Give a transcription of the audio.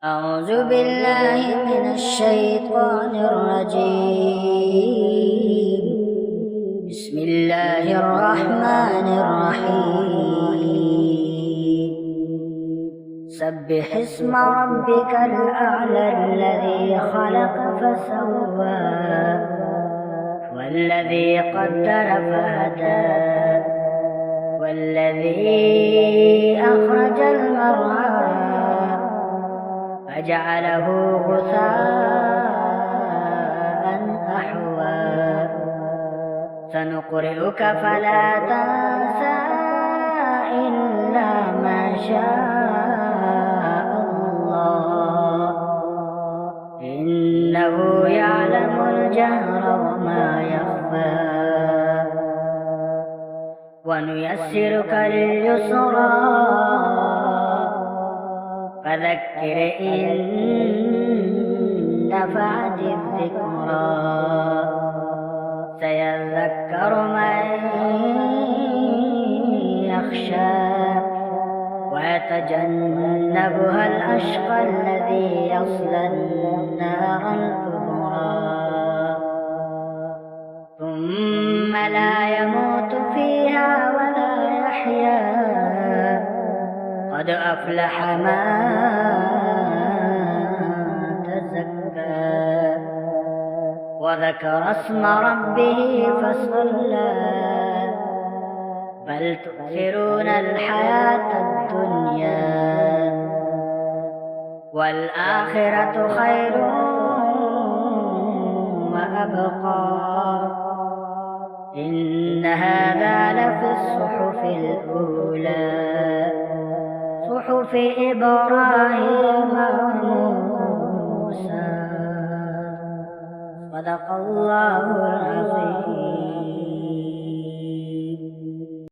أعوذ بالله من الشيطان الرجيم. بسم الله الرحمن الرحيم. سبح اسم ربك الأعلى الذي خلق فسوى والذي قدر فهدى والذي أخرج المرعى فجعله غثاء أحوى سنقرئك فلا تنسى إلا ما شاء الله إنه يعلم الجهر وما يخفى ونيسرك لليسرى فذكر إن نفعت الذكرى سيذكر من يخشى ويتجنبها الأشقى الذي يصلى النار الكبرى ثم لا يموت فيها ولا يحيا قد أفلح من تزكى وذكر اسم ربه فصلى بل تؤثرون الحياة الدنيا والآخرة خير وأبقى إن هذا لفي الصحف الأولى صحف إبراهيم وموسى صدق الله العظيم.